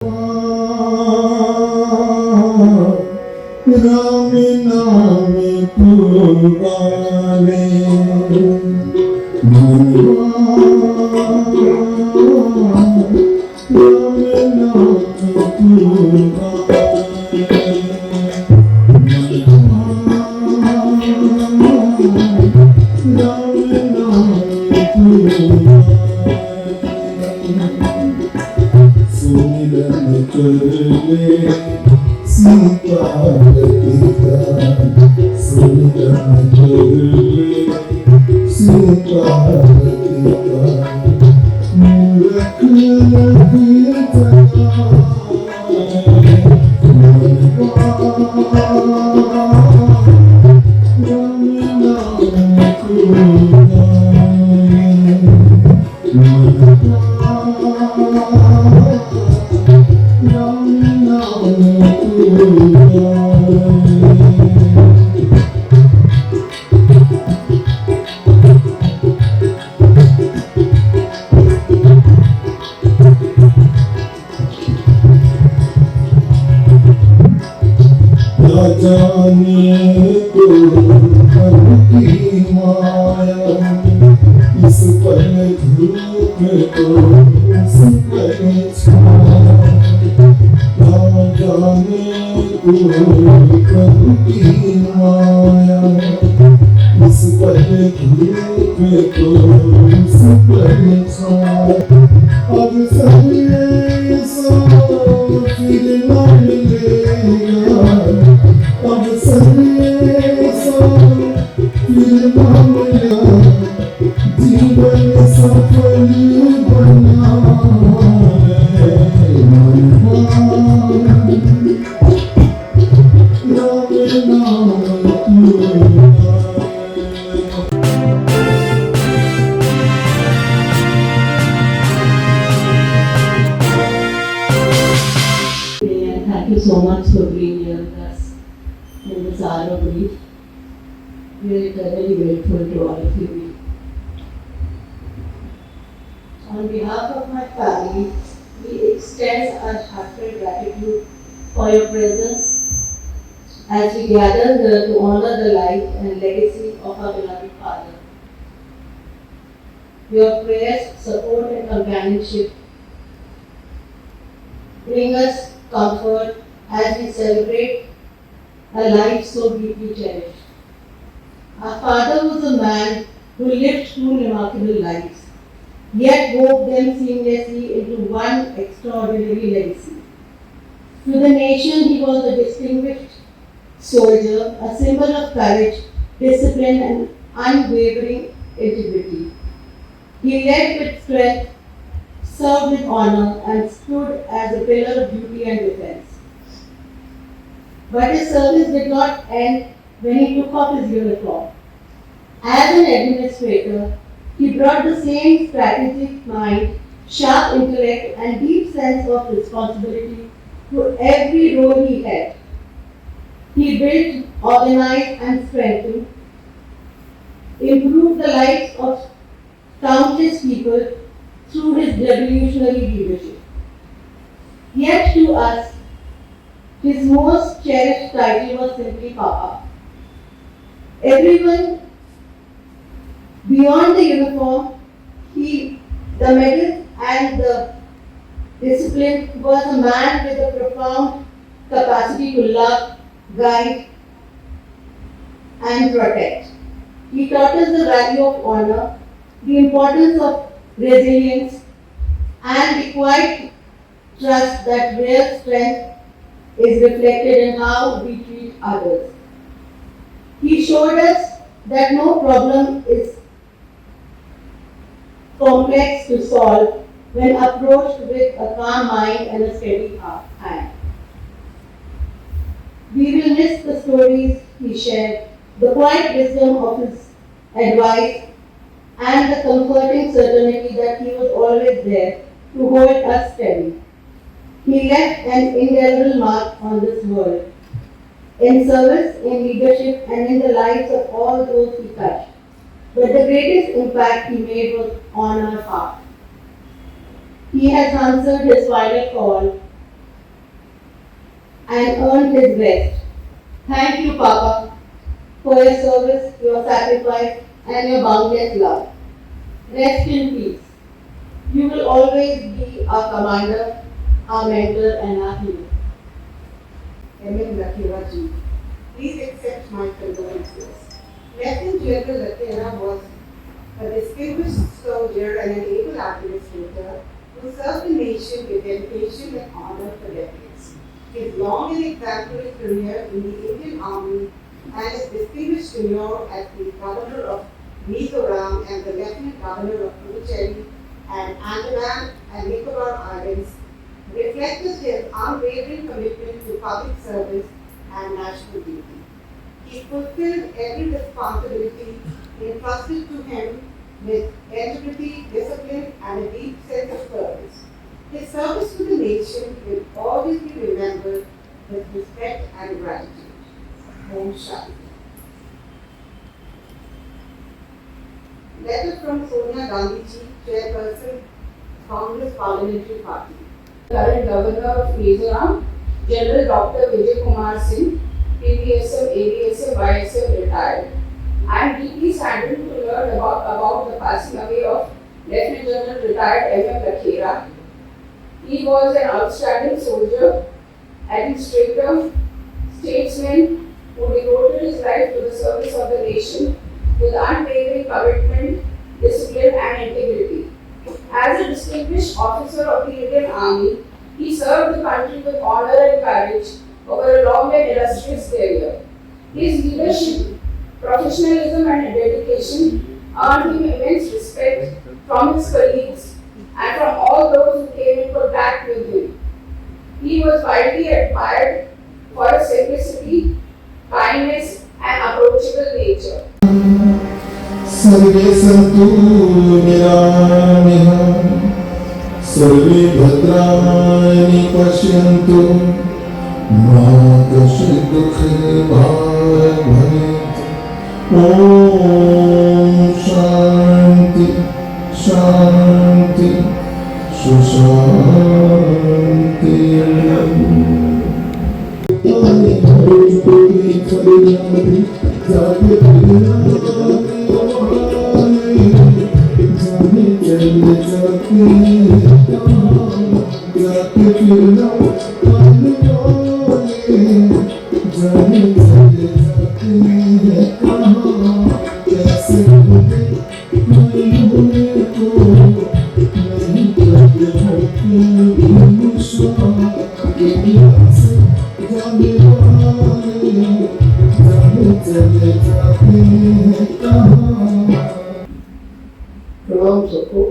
राम नाम पुकारे राम नाम सुमिरन करले सीतापतिता सुमिरन करले सीतापतिता मूर्ख लखीता मन राम नाम जाने को मन की माया इस पल धूप को उस पल छाया जाने को मन की माया इस पल धूप को उस पल छाया अब सब ऐसा फिर न मिलेगा अब जीवन सफल बना Thank you so much for being here with us in this hour of grief. We are eternally grateful to all of you. On behalf of my family, we extend our heartfelt gratitude for your presence as we gather here to honor the life and legacy of our beloved father. Your prayers, support and companionship bring us comfort as we celebrate a life so deeply cherished. Our father was a man who lived two remarkable lives, yet wove them seamlessly into one extraordinary legacy. To the nation, he was a distinguished soldier, a symbol of courage, discipline, and unwavering integrity. He led with strength, served with honor, and stood as a pillar of duty and defense. But his service did not end when he took off his uniform. As an administrator, he brought the same strategic mind, sharp intellect, and deep sense of responsibility to every role he had. He built, organized, and strengthened, improved the lives of countless people through his revolutionary leadership. Yet to us, his most cherished title was simply Papa. Everyone beyond the uniform, the medal and the discipline, was a man with a profound capacity to love, guide, and protect. He taught us the value of honor, the importance of resilience, and the quiet trust that real strength is reflected in how we treat others. He showed us that no problem is complex to solve when approached with a calm mind and a steady hand. We will miss the stories he shared, the quiet wisdom of his advice, and the comforting certainty that he was always there to hold us steady. He left an indelible mark on this world, in service, in leadership, and in the lives of all those he touched. But the greatest impact he made was on our heart. He has answered his final call and earned his rest. Thank you, Papa, for your service, your sacrifice, and your boundless love. Rest in peace. You will always be our commander, our mentor, and our hero. M.M. Rakhera ji, please accept my condolences. Lieutenant General Rakhera was a distinguished soldier and an able administrator who served the nation with dedication and honor for decades. His long and exemplary career in the Indian Army and his distinguished tenure as the Governor of Mizoram and the Lieutenant Governor of Puducherry and Andaman and Nicobar Islands reflected his unwavering commitment to public service and national duty. He fulfilled every responsibility entrusted to him with integrity, discipline, and a deep sense of service. His service to the nation will always be remembered with respect and gratitude. Om Shanti. Letter from Sonia Gandhi ji, Chairperson, Congress Parliamentary Party. Current Governor of Mizoram, General Dr. Vijay Kumar Singh, PPSM, ADSM, YSM retired. I am deeply saddened to learn about the passing away of Lieutenant General retired M.M. Rakhera. He was an outstanding soldier, administrator, statesman who devoted his life to the service of the nation with unwavering commitment, discipline, and integrity. As a distinguished officer of the Indian Army, he served the country with honor and courage over a long and illustrious career. His leadership, professionalism, and dedication earned him immense respect from his colleagues and from all those who came in contact with him. He was widely admired for his simplicity, kindness, and approachable nature. सर्वे सन्तु निरामयाः सर्वे भद्राणि पश्यन्तु मा कश्चित् दुःखभाग् भवेत् ॐ शान्ति शान्ति प्रणाम सबको।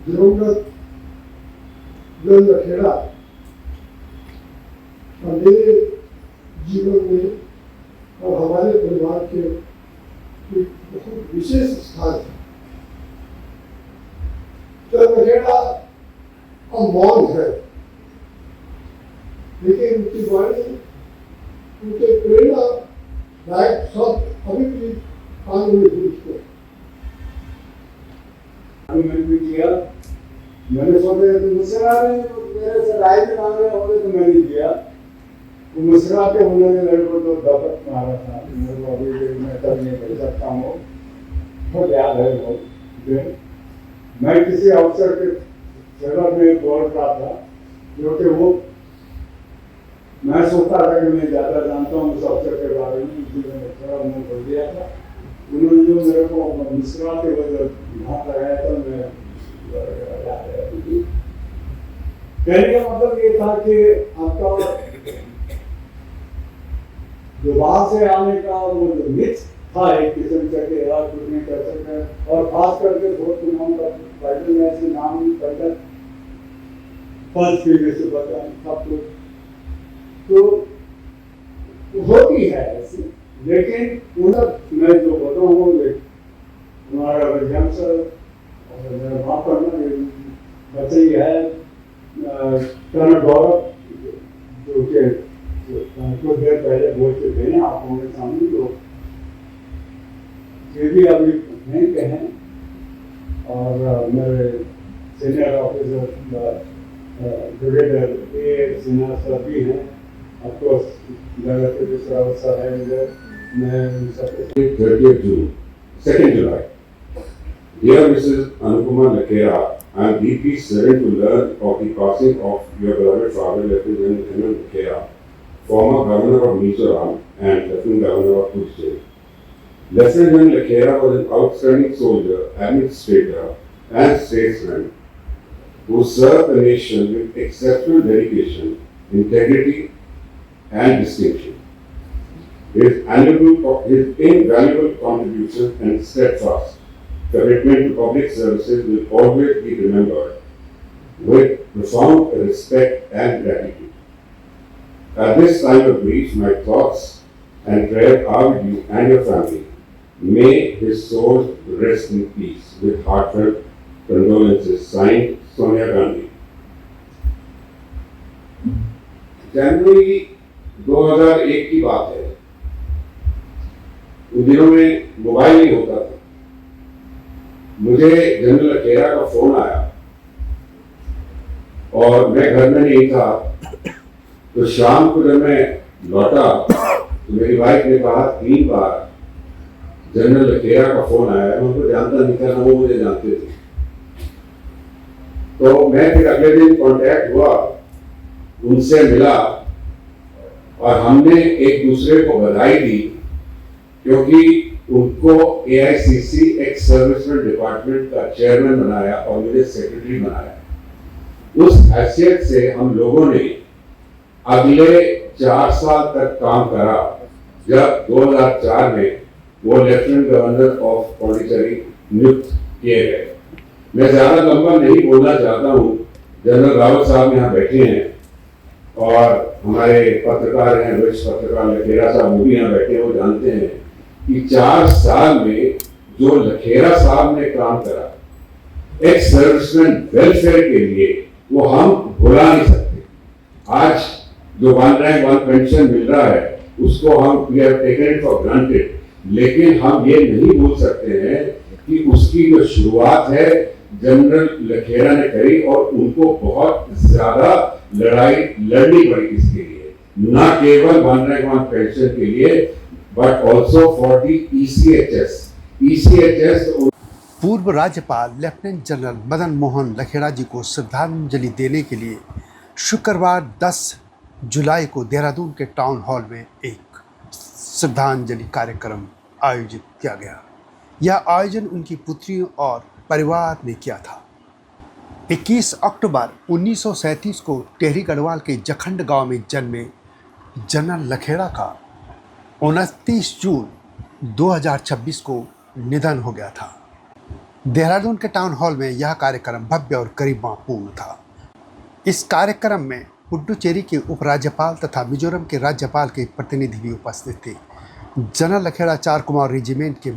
दिवंगत general रखेड़ा का मेरे जीवन में और हमारे परिवार के एक बहुत विशेष स्थान है। जनरल रखेड़ा अमौन है, लेकिन उनकी वाणी, उनके प्रेरणा लायक शब्द अभी भी कान में गूंजते हैं। मैंने भी किया, मैंने सोचा तो मुस्कुरा रहे मेरे से राय भी मांग रहे होंगे तो मैंने किया। वो मुस्कुराते उन्होंने मेरे को तो दफत मारा था, मेरे को अभी भी मैं तब नहीं कर सकता हूँ, बहुत याद है वो दिन। मैं किसी अफसर के सेवा में बोल रहा था, जो कि वो मैं सोचता था कि मैं ज़्यादा जानता हूँ उस अफसर के बारे में, इसलिए मैंने थोड़ा मुँह खोल दिया था। उन्होंने जो मेरे को मुस्कुराते हुए हाथ लगाया था, मैं कहने का मतलब ये था कि आपका जो बाहर से आने का वो जो मिथ था एक किस्म से कि यार कुछ नहीं कर सकते, और खास करके दो चुनाव का टाइटल में ऐसे नाम नहीं पड़ता, फर्स्ट पीढ़ी से बता सब कुछ तो होती है ऐसी। लेकिन उधर मैं जो बताऊँ हमारा विज्ञान सर और वहाँ पर ना बच्चे ही है कर्नल गौरव, जो कि कुछ देर पहले बोल चुके हैं आप लोगों के सामने, तो ये भी अभी नहीं कहें। और मेरे सीनियर ऑफिसर ब्रिगेडियर ए सिन्हा साहब भी हैं, ऑफकोर्स ज़्यादातर दूसरा अवसर है मुझे, मैं उन सबके 30th June, 2nd July. Dear Mrs. Anupama Lakera, I am deeply saddened to learn of the passing of your beloved father, Lieutenant General Lakera, former Governor of Mizoram and Lieutenant Governor of Puducherry. Lieutenant General Lakera was an outstanding soldier, administrator, and statesman who served the nation with exceptional dedication, integrity, and distinction. His invaluable contributions and steadfast commitment to public services will always be remembered with profound respect and gratitude. At this time of grief, my thoughts and prayers are with you and your family. May his soul rest in peace. With heartfelt condolences. Signed, Sonia Gandhi. जनवरी 2001 की बात है। उन दिनों में mobile नहीं होता था। मुझे जनरल लखेरा का फोन आया और मैं घर में नहीं था, तो शाम को जब मैं लौटा तो मेरी वाइफ ने कहा 3 बार जनरल लखेरा का फोन आया। मैं उनको जानता नहीं था, ना वो मुझे जानते थे। तो मैं फिर अगले दिन कांटेक्ट हुआ, उनसे मिला और हमने एक दूसरे को बधाई दी, क्योंकि उनको AICC एक्स सर्विसमैन डिपार्टमेंट का चेयरमैन बनाया और मुझे सेक्रेटरी बनाया। उस हैसियत से हम लोगों ने अगले 4 साल तक काम करा, जब 2004 में वो लेफ्टिनेंट गवर्नर ऑफ पौंडीचेरी नियुक्त किए गए। मैं ज्यादा लंबा नहीं बोलना चाहता हूँ। जनरल रावत साहब यहाँ बैठे हैं और हमारे पत्रकार हैं, वरिष्ठ पत्रकार लखेरा साहब, वो भी यहाँ बैठे हैं, वो जानते हैं कि 4 साल में जो लखेरा साहब ने काम करा एक्स सर्विसमैन वेलफेयर के लिए, वो हम भुला नहीं सकते। आज जो 1 रैंक 1 पेंशन मिल रहा है उसको हम we have taken it for granted, लेकिन हम ये नहीं भूल सकते हैं कि उसकी जो शुरुआत है जनरल लखेरा ने करी और उनको बहुत ज्यादा लड़ाई लड़नी पड़ी इसके लिए, न केवल 1 रैंक 1 पेंशन के लिए but also for the ECHS. पूर्व राज्यपाल लेफ्टिनेंट जनरल मदन मोहन लखेड़ा जी को श्रद्धांजलि देने के लिए शुक्रवार 10 जुलाई को देहरादून के टाउन हॉल में एक श्रद्धांजलि कार्यक्रम आयोजित किया गया। यह आयोजन उनकी पुत्रियों और परिवार ने किया था। 21 अक्टूबर 1937 को टेहरी गढ़वाल के जखंड गांव में जन्मे जनरल लखेड़ा का 29 जून 2026 को निधन हो गया था। देहरादून के टाउन हॉल में यह कार्यक्रम भव्य और गरिमापूर्ण था। इस कार्यक्रम में पुडुचेरी के उपराज्यपाल तथा मिजोरम के राज्यपाल के प्रतिनिधि भी उपस्थित थे। जनरल लखेड़ा 4 कुमार रेजिमेंट के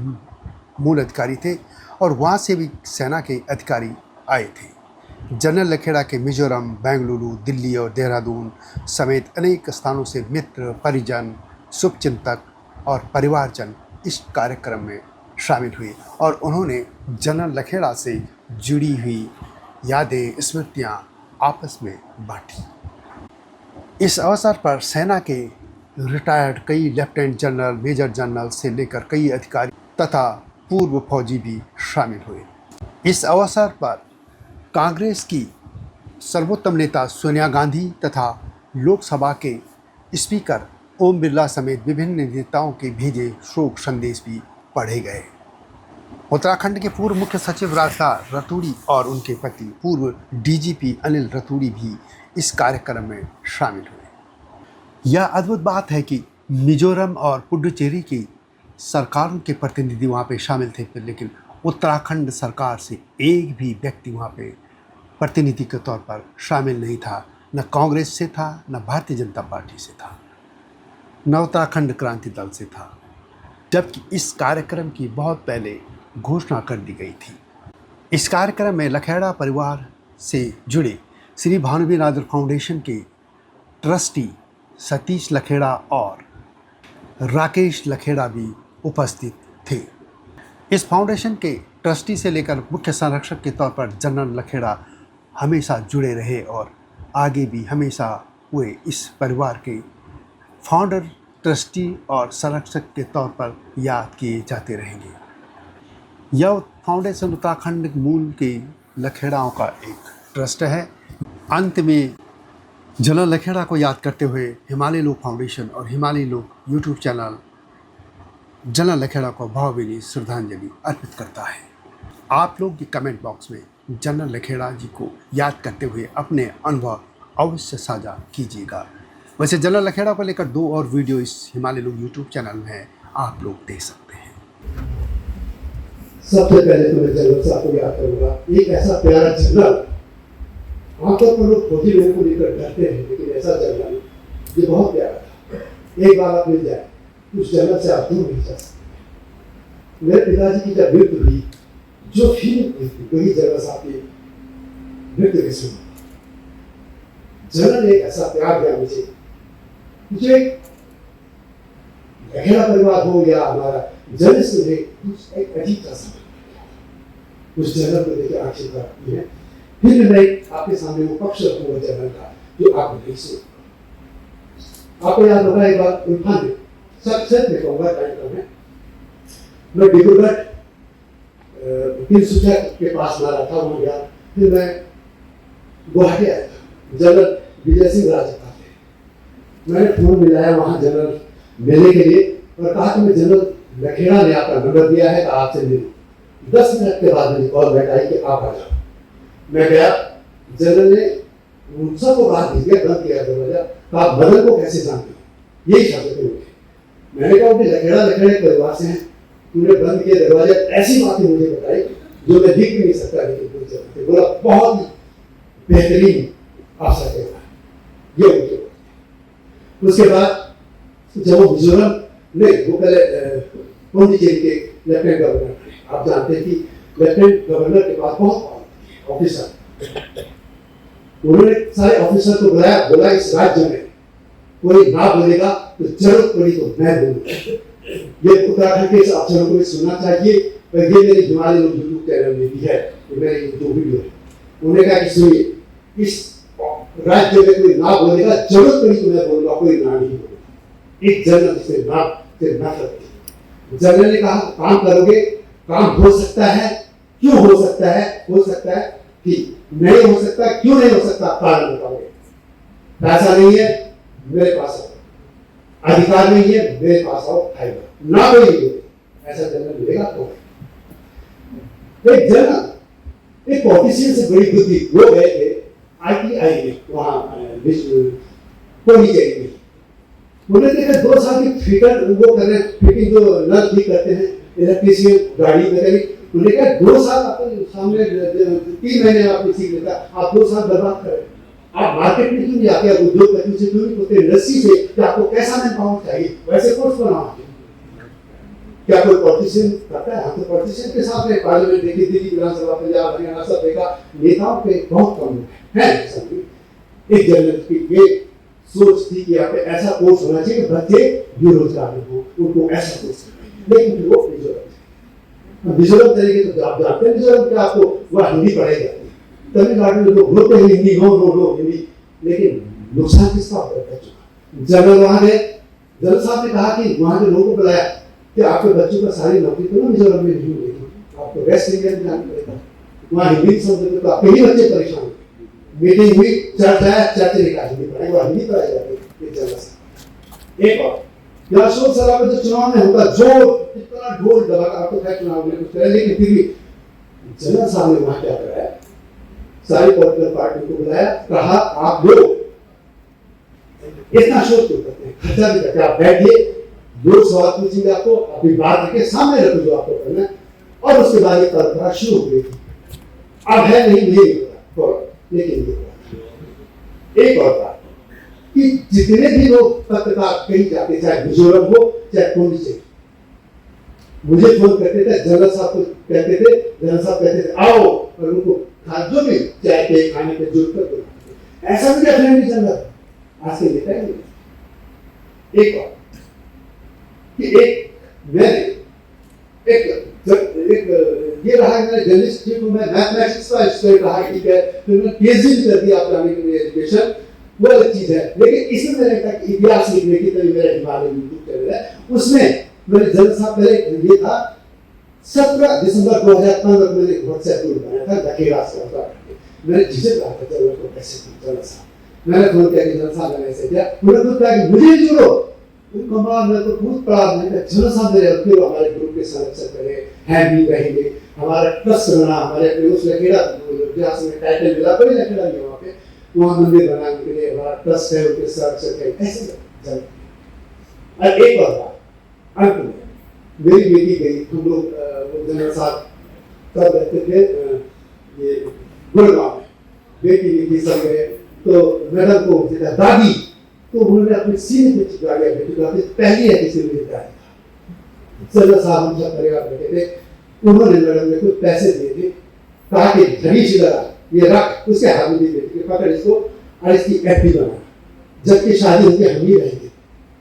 मूल अधिकारी थे और वहाँ से भी सेना के अधिकारी आए थे। जनरल लखेड़ा के मिजोरम, बेंगलुरु, दिल्ली और देहरादून समेत अनेक स्थानों से मित्र, परिजन, शुभचिंतक और परिवारजन इस कार्यक्रम में शामिल हुए और उन्होंने जनरल लखेड़ा से जुड़ी हुई यादें, स्मृतियाँ आपस में बांटी। इस अवसर पर सेना के रिटायर्ड कई लेफ्टिनेंट जनरल, मेजर जनरल से लेकर कई अधिकारी तथा पूर्व फौजी भी शामिल हुए। इस अवसर पर कांग्रेस की सर्वोत्तम नेता सोनिया गांधी तथा लोकसभा के स्पीकर ओम बिरला समेत विभिन्न नेताओं के भेजे शोक संदेश भी पढ़े गए। उत्तराखंड के पूर्व मुख्य सचिव राजदा रतूड़ी और उनके पति पूर्व DGP अनिल रतूड़ी भी इस कार्यक्रम में शामिल हुए। यह अद्भुत बात है कि मिजोरम और पुडुचेरी की सरकारों के प्रतिनिधि वहाँ पे शामिल थे, लेकिन उत्तराखंड सरकार से एक भी व्यक्ति वहाँ पे प्रतिनिधि के तौर पर शामिल नहीं था। न कांग्रेस से था, न भारतीय जनता पार्टी से था, न उत्तराखंड क्रांति दल से था, जबकि इस कार्यक्रम की बहुत पहले घोषणा कर दी गई थी। इस कार्यक्रम में लखेड़ा परिवार से जुड़े श्री भानुबेन आदर फाउंडेशन के ट्रस्टी सतीश लखेड़ा और राकेश लखेड़ा भी उपस्थित थे। इस फाउंडेशन के ट्रस्टी से लेकर मुख्य संरक्षक के तौर पर जनरल लखेड़ा हमेशा जुड़े रहे और आगे भी हमेशा वे इस परिवार के फाउंडर, ट्रस्टी और संरक्षक के तौर पर याद किए जाते रहेंगे। यह फाउंडेशन उत्तराखंड मूल के लखेड़ाओं का एक ट्रस्ट है। अंत में जनरल लखेड़ा को याद करते हुए हिमालय लोक फाउंडेशन और हिमालय लोक यूट्यूब चैनल जनरल लखेड़ा को भावभीनी श्रद्धांजलि अर्पित करता है। आप लोग भी कमेंट बॉक्स में जनरल लखेड़ा जी को याद करते हुए अपने अनुभव अवश्य साझा कीजिएगा। वैसे जनरल लखेड़ा को लेकर 2 और वीडियो इस हिमालय लोक यूट्यूब चैनल में है, आप लोग देख सकते हैं। सबसे पहले तो मैं जनरल साहब को याद करूंगा। एक ऐसा प्यारा जनरल, आमतौर पर लोग फौजी लोगों को लेकर डरते हैं, लेकिन ऐसा जनरल ये बहुत प्यारा था। एक बार आप मिल जाए उस जनरल से आप दूर नहीं जा सकते। मेरे पिताजी की जब मृत्यु हुई, जो फीलिंग हुई थी वही जनरल साहब की मृत्यु के समय। जनरल ने एक ऐसा प्यार दिया मुझे लखेड़ा परिवार हो या हमारा जनरल से एक अजीब सा समय उस जनरल को देखे आंखें भरती है। फिर मैं आपके सामने वो पक्ष रखूंगा जनरल का जो आप नहीं सुन। आपको याद होगा एक बार उल्फान में सच में कहूंगा टाइम में मैं डिब्रूगढ़ वकील सूचा के पास मारा था, वहां गया। फिर मैं गुवाहाटी आया था, जनरल विजय सिंह राजता थे। मैंने फोन मिलाया वहां जनरल मिलने के लिए और कहा कि मैं जनरल लखेड़ा ने आपका नंबर दिया है तो आपसे मिलूं। 10 मिनट के बाद मेरी कॉल बैठ आई कि आप आ जाओ। मैं गया, जनरल ने उन सबको बात दी, बंद किया दरवाजा। तो आप मदन को कैसे जानते हो? यही शब्द थे उनके। मैंने कहा कि लखेड़ा लखेड़े परिवार से हैं, तूने बंद किया दरवाजा, ऐसी बातें मुझे बताई जो मैं दिख भी नहीं सकता, लेकिन बोला बहुत ही बेहतरीन अवसर देगा ये उनके। उसके बाद जब वो मिजोरम नहीं, वो पहले पौंडीचेरी के लेफ्टिनेंट गवर्नर थे। आप जानते हैं कि लेफ्टिनेंट गवर्नर के पास बहुत ऑफिसर, उन्होंने सारे ऑफिसर को बुलाया, बोला इस राज्य में कोई ना बोलेगा तो जरूरत पड़ी तो मैं बोलूंगा। ये उत्तराखंड के इस अफसरों को सुनना चाहिए। और ये मेरे हिमालय लोक यूट्यूब चैनल में भी है, ये मेरे जो वीडियो है। उन्होंने कहा कि सुनिए, इस राज्य में कोई ना बोलेगा, जरूरत पड़ी तो मैं बोलूंगा, कोई ना नहीं बोलेगा। एक जनरल से ना करती। जनरल ने कहा काम करोगे, काम हो सकता है, क्यों हो सकता है? हो सकता है ठीक, नहीं हो सकता, क्यों नहीं हो सकता? कारण बताओगे। पैसा नहीं है, मेरे पास आओ। अधिकार नहीं है, मेरे पास आओ, खाएगा ना कोई नहीं। ऐसा जनरल मिलेगा तो एक जनरल एक पॉलिटिशियन से बड़ी बुद्धि, वो गए थे ITI में, वहां पौंडीचेरी में। उन्होंने देखा 2 साल की फिटर वो कर रहे हैं, फिटिंग जो नल ठीक करते हैं, इलेक्ट्रीशियन, गाड़ी मैकेनिक। उन्होंने कहा 2 साल आपके सामने 3 महीने आपने सीख लेता, आप 2 साल बर्बाद करें। आप मार्केट में क्यों नहीं आते? आप उद्योगपति से क्यों नहीं पूछते? इंडस्ट्री से कि आपको कैसा मैन पावर चाहिए, वैसे कोर्स बनाओ। क्या कोई पॉलिटिशियन करता है? हम तो पॉलिटिशियन के साथ में पार्लियामेंट देखी, दिल्ली विधानसभा, पंजाब, हरियाणा सब देखा, नेताओं पे बहुत कम है। एक जनरल की ये सोच थी कि यहाँ पे ऐसा कोर्स होना चाहिए कि बच्चे बेरोजगार हो, उनको ऐसा कोर्स करना। लेकिन वो मिजोरम चलेंगे तो आप जानते हैं मिजोरम के आपको वह हिंदी पढ़ाई जाती है। तमिलनाडु में लोग बोलते हैं हिंदी, नो हिंदी, लेकिन नुकसान किसका होता है? जनरल वहां गए, जनरल साहब ने कहा कि वहां के लोगों को बुलाया कि आपके बच्चों का सारी नौकरी तो ना मिजोरम में नहीं मिलेगी, आपको वेस्ट इंडिया में जाना पड़ेगा। वहाँ हिंदी समझते तो आपके ही बच्चे परेशान होंगे। मीटिंग हुई, चर्च आया, चर्च ने कहा हिंदी पढ़ाई, वहाँ हिंदी पढ़ाई जाती है। जनरल साहब एक और यहाँ शोर शराबा जो चुनाव में होता, जो इतना ढोल दबा, आपको खैर चुनाव में कुछ करे, लेकिन फिर भी जनरल साहब ने वहां क्या कराया, सारी पॉलिटिकल पार्टी को बुलाया, कहा आप लोग इतना शोर क्यों करते हैं, खर्चा भी करते, आप बैठिए, 2 सवाल पूछेंगे आपको, अपनी बात रखे सामने रखो जो आपको करना है। और उसके बाद ये परंपरा शुरू हो गई थी। अब है नहीं, ये लेकिन ये एक और बात कि जितने भी लोग पत्रकार कहीं जाते, चाहे मिजोरम हो चाहे पौंडीचेरी, मुझे फोन करते थे, जनरल साहब को कहते थे, जनरल साहब कहते थे आओ, और उनको जो भी चाय पे खाने पे जुड़ कर ऐसा भी डेफिनेटली जनरल आज के नेता ही नहीं। एक और कि एक मैंने एक ये रहा है मेरा जर्नलिस्ट को मैं मैथमेटिक्स का स्टूडेंट रहा, ठीक है, फिर मैंने पीएचडी कर दिया आप जाने के लिए एजुकेशन, वो अलग चीज है। लेकिन इसमें मैंने तक इतिहास लिखने की तभी मेरा हिमालय यूट्यूब चैनल है, उसमें मैंने जर्नल साहब पहले ये था 17 दिसंबर 2015 को मैंने व्हाट्सएप ग्रुप बनाया था लखेड़ा से, मैंने झिझक रहा था जर्नल को कैसे जर्नल साहब, मैंने फोन किया कि जर्नल साहब मैंने ऐसे किया, उन्होंने खुद कहा कि मुझे जोड़ो, कमाल मैं तो खुद पढ़ा, मैंने जर्नल साहब मेरे फिर हमारे ग्रुप के संरक्षक करे हैं भी रहेंगे, हमारा ट्रस्ट बना, हमारे अपने उस लखेड़ा जहाँ से टाइटल मिला बड़ी लखेड़ा नहीं वहाँ पे, वहाँ मंदिर बना उनके लिए, हमारा ट्रस्ट है उनके संरक्षक है, ऐसे जर्नल। और एक और बात अंत में मेरी बेटी गई, हम लोग जनरल साहब तब रहते थे ये गुड़गांव में, बेटी बेटी सब गए तो मैडम को देखा दादी, तो उन्होंने अपने सीने पे चिपका लिया बेटी को, पहली है किसी ने दादी था। जनरल साहब हम सब परिवार बैठे थे, उन्होंने मैडम ने कुछ पैसे दिए थे, कहा कि घड़ी से लगा ये रख, उसके हाथ में दी बेटी के, पकड़ इसको और इसकी एफडी बना, जबकि शादी होगी हम ही रहेंगे।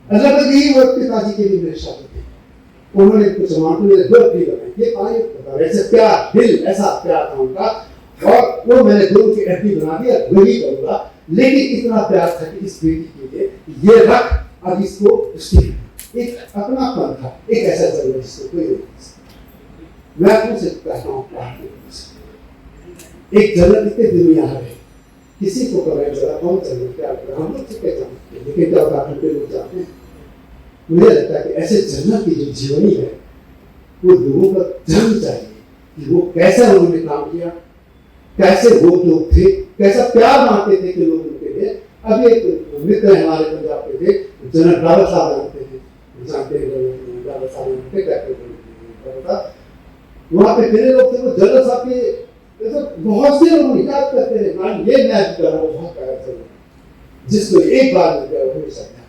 अल्लाह तक यही वो पिताजी के लिए मेरी शादी थी, उन्होंने कुछ सामान को मेरे दो भी बनाई, ये पानी ऐसे प्यार दिल ऐसा प्यार था उनका, और वो मैंने दो की एफडी बना दिया, वही करूंगा, लेकिन इतना प्यार था कि इस बेटी के लिए ये रख, अब इसको उसकी एक अपनापन था, एक ऐसा जरूर जिसको कोई नहीं। मैं आपसे कहता हूँ एक जन्नत इतने दिन यहाँ है, किसी को करें जरा कौन जन्नत क्या हम लोग चुके जानते हैं, लेकिन क्या होता है लोग जानते हैं। मुझे लगता है कि ऐसे जन्नत की जो जीवनी है वो लोगों को जाननी चाहिए कि वो कैसा उन्होंने काम किया, कैसे वो लोग थे, कैसा प्यार मांगते थे कि लोग उनके लिए। अभी एक मित्र हमारे पंजाब के थे, जनरल ड्राइवर साहब जानते हैं ड्राइवर साहब, वहाँ पे मेरे लोग थे, वो जनरल साहब के बहुत से लोग याद करते थे, ये मैच कर रहा हूँ बहुत प्यार से, जिसको एक बार मिल गया हो सकता है,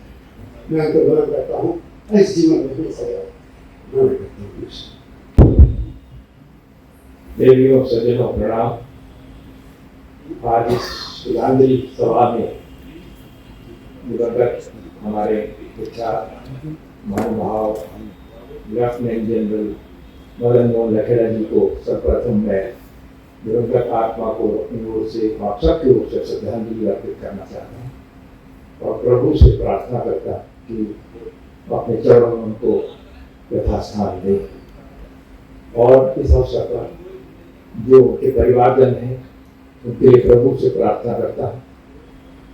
मैं उनको वर्णन करता हूँ इस जीवन में हमेशा वर्णन करता हूँ। देवियों सज्जनों प्रणाम। आज इस श्रद्धांजलि सभा में दिवंगत हमारे विख्यात महानुभाव लेफ्टिनेंट जनरल मदन मोहन लखेड़ा जी को सर्वप्रथम मैं दिवंगत आत्मा को अपनी ओर से आप सबकी ओर से श्रद्धांजलि अर्पित करना चाहता हूँ और प्रभु से प्रार्थना करता कि अपने चरणों में उनको यथास्थान दें। और इस अवसर पर जो उनके परिवारजन हैं उनके लिए प्रभु से प्रार्थना करता हूँ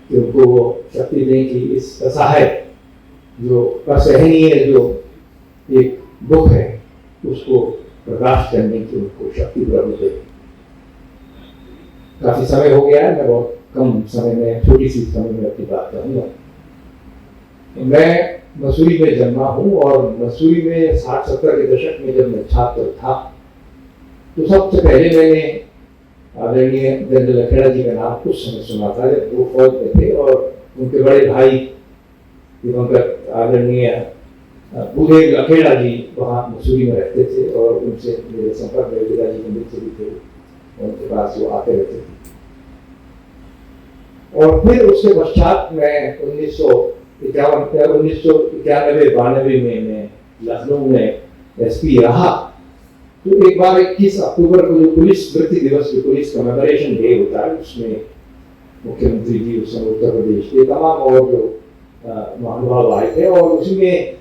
कि उनको वो शक्ति दें कि इस असहाय जो असहनीय जो एक दुख है उसको बर्दाश्त करने की उनको शक्ति प्रभु दे। काफी समय हो गया है, मैं बहुत कम समय में छोटी सी समय में अपनी बात करूंगा। मैं मसूरी में जन्मा हूँ और मसूरी में 60-70 के दशक में जब मैं छात्र था तो सबसे पहले मैंने आदरणीय जनरल लखेड़ा जी का नाम कुछ समय सुना था जब वो फौज में थे और उनके बड़े भाई दिवंगत आदरणीय भूदेव लखेड़ा जी वहाँ मसूरी में रहते थे और उनसे मेरे संपर्क मेरे पिताजी के मित्र भी थे, उनके पास वो आते रहते थे। और फिर उसके पश्चात मैं 1991-92 में मैं लखनऊ में एसपी रहा। तो एक बार 21 अक्टूबर को जो पुलिस वृत्ति दिवस जो पुलिस कमेमोरेशन डे होता है उसमें मुख्यमंत्री जी उस समय उत्तर प्रदेश के तमाम और जो महानुभाव आए थे और उसमें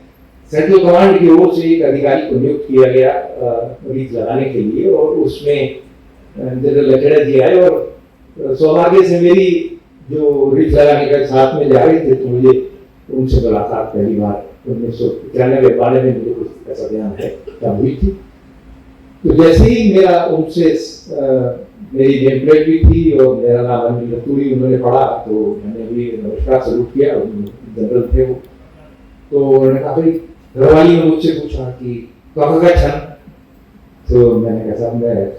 सेंट्रल कमांड की ओर से एक अधिकारी को नियुक्त किया गया रीत लगाने के लिए और उसमें जनरल लखेड़ा जी आए और सौभाग्य से मेरी जो रीत लगाने का साथ में जा रहे थे तो मुझे उनसे मुलाकात पहली बार 1991-92 में मुझे कुछ ऐसा ध्यान है तब हुई थी। तो जैसे ही मेरा उनसे मेरी नेम प्लेट भी थी और मेरा नाम अनिल लतूरी उन्होंने पढ़ा तो मैंने भी नमस्कार सलूट किया, जनरल थे वो। तो उन्होंने कहा भाई घरवाली ने मुझसे पूछा कि कहाँ का छन, तो मैंने कहा साहब मैं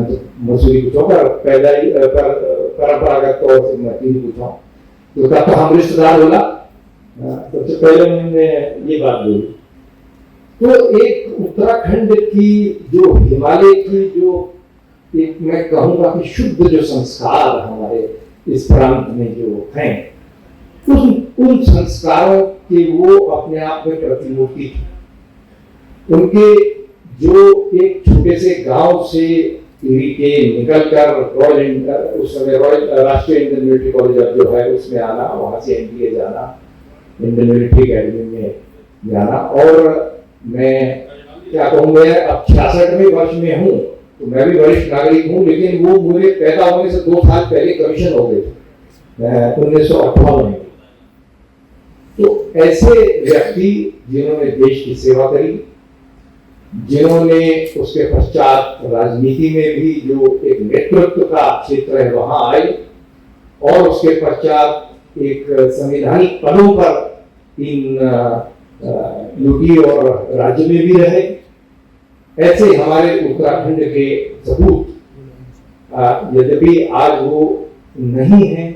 तो मसूरी पूछा पर पैदाई परंपरागत तौर से मैं तीन पूछा तो तब तो हम रिश्तेदार बोला। सबसे पहले उन्होंने ये बात बोली। तो एक उत्तराखंड की जो हिमालय की जो एक मैं कहूँगा कि शुद्ध जो संस्कार हमारे इस प्रांत में जो हैं उन संस्कारों के वो अपने आप में प्रतिमूर्ति थी। उनके जो एक छोटे से गांव से के निकलकर उस समय रॉयल राष्ट्रीय इंडियन मिलिट्री कॉलेज जो है उसमें आना, वहां से एनडीए जाना, इंडियन मिलिट्री अकेडमी में जाना। और मैं क्या कहूँ, मैं अब 66वें वर्ष में हूँ, तो मैं भी वरिष्ठ नागरिक हूँ, लेकिन वो मेरे पैदा होने से 2 साल पहले कमीशन हो गए थे 1958 में। तो ऐसे व्यक्ति जिन्होंने देश की सेवा करी, जिन्होंने उसके पश्चात राजनीति में भी जो एक नेतृत्व का क्षेत्र है वहां आए, और उसके पश्चात एक संवैधानिक पदों पर इन यूपी और राज्य में भी रहे, ऐसे हमारे उत्तराखंड के सपूत यद्यपि आज वो नहीं है,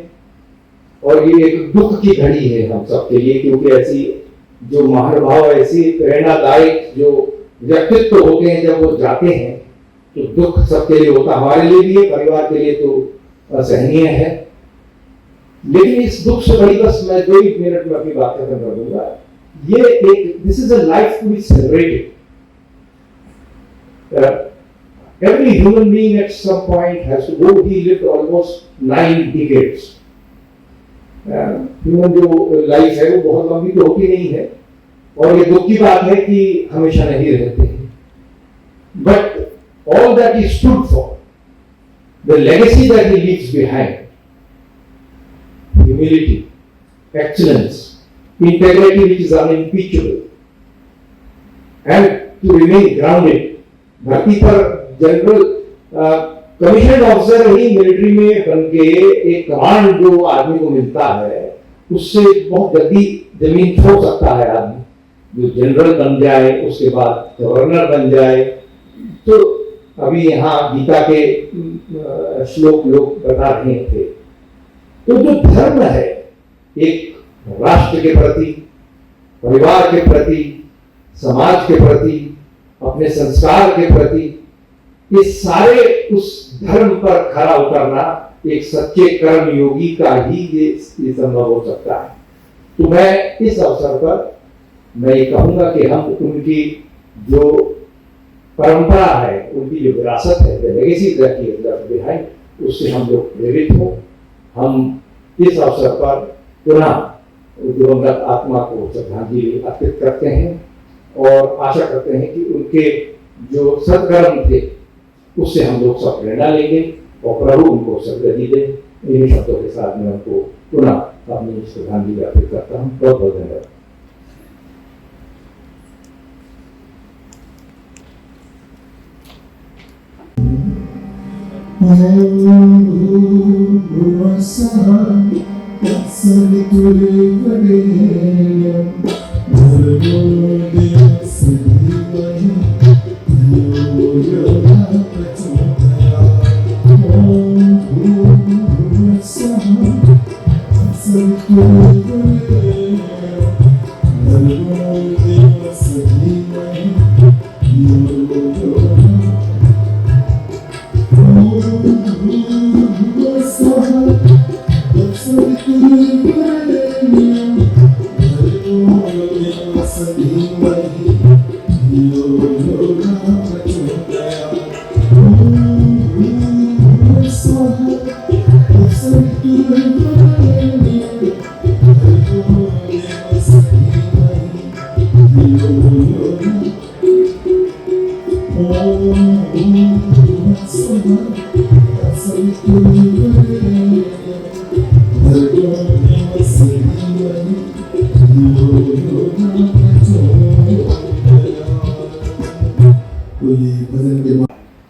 और ये एक दुख की घड़ी है हम सबके लिए, क्योंकि ऐसी जो महानुभाव, ऐसी प्रेरणादायक जो व्यक्तित्व होते हैं, जब वो जाते हैं तो दुख सबके लिए होता, हमारे लिए भी है, परिवार के लिए तो असहनीय है। लेकिन इस दुख से बड़ी, बस मैं 2 मिनट में अपनी बात खत्म कर दूंगा, ये एक this is a life to be celebrated. Every human being at some point has to go. He lived almost 9 decades. Human जो लाइफ है वो बहुत लंबी तो होती नहीं है, और ये दुख की बात है कि हमेशा नहीं रहते हैं। But all that he stood for, the legacy that he leaves behind, humility, excellence, integrity which is unimpeachable, and to remain grounded. धरती पर जनरल कमीशन ऑफिसर ही मिलिट्री में बन के एक कमांड जो आदमी को मिलता है, उससे बहुत जल्दी जमीन छोड़ सकता है आदमी। जो जनरल बन जाए, उसके बाद गवर्नर बन जाए, तो अभी यहाँ गीता के श्लोक लोग बता रहे थे। तो जो धर्म है, एक राष्ट्र के प्रति, परिवार के प्रति, समाज के प्रति, अपने संस्कार के प्रति, ये सारे उस धर्म पर खरा उतरना एक सच्चे कर्म योगी का ही ये संभव हो सकता है। तो मैं इस अवसर पर मैं ये कहूंगा कि हम उनकी जो परंपरा है, उनकी जो विरासत है, legacy that he has left behind, उससे हम लोग प्रेरित हो। हम इस अवसर पर पुनः दिवंगत आत्मा को श्रद्धांजलि अर्पित करते हैं, और आशा करते हैं कि उनके जो सत्कर्म थे उससे हम लोग सब प्रेरणा लेंगे, और प्रभु उनको सदगति दे। इन्हीं शब्दों के साथ मैं उनको पुनः अपनी श्रद्धांजलि अर्पित करता हूँ। बहुत बहुत धन्यवाद।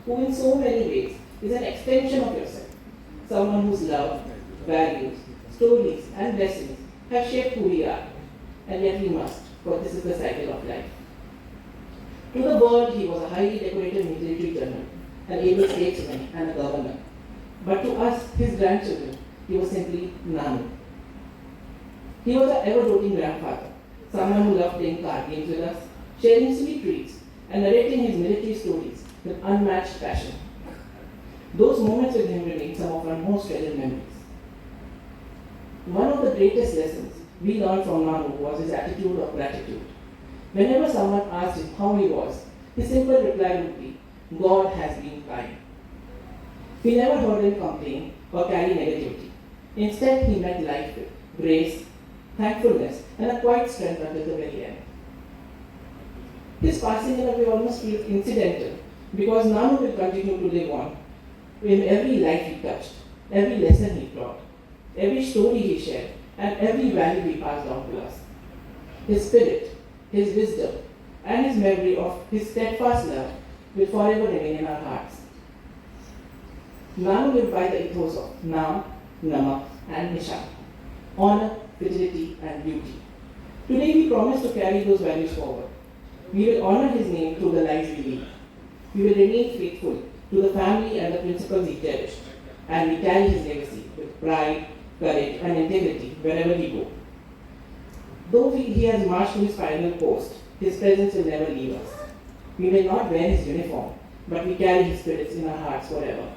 who in so many ways is an extension of yourself. Someone whose love, values, stories and blessings have shaped who we are, and yet we must, for this is the cycle of life. To the world, he was a highly decorated military general, an able statesman and a governor. But to us, his grandchildren, he was simply Nanu. He was an ever-doting grandfather, someone who loved playing card games with us, sharing sweet treats, and narrating his military stories with unmatched passion. Those moments with him remain some of our most treasured memories. One of the greatest lessons we learned from Nanu was his attitude of gratitude. Whenever someone asked him how he was, his simple reply would be, God has been kind. We never heard him complain or carry negativity. Instead, he met life with grace, thankfulness, and a quiet strength until the very end. His passing in a way almost feels incidental because Nanu will continue to live on in every life he touched, every lesson he taught, every story he shared, and every value he passed on to us. His spirit, his wisdom, and his memory of his steadfast love will forever remain in our hearts. Nanu lived by the ethos of Nam, Namak, and Nishan, honor, fidelity, and beauty. Today we promise to carry those values forward. We will honor his name through the lives we lead. We will remain faithful to the family and the principles he cherished, and we carry his legacy with pride, courage, and integrity wherever we go. Though he has marched to his final post, his presence will never leave us. We may not wear his uniform, but we carry his spirits in our hearts forever.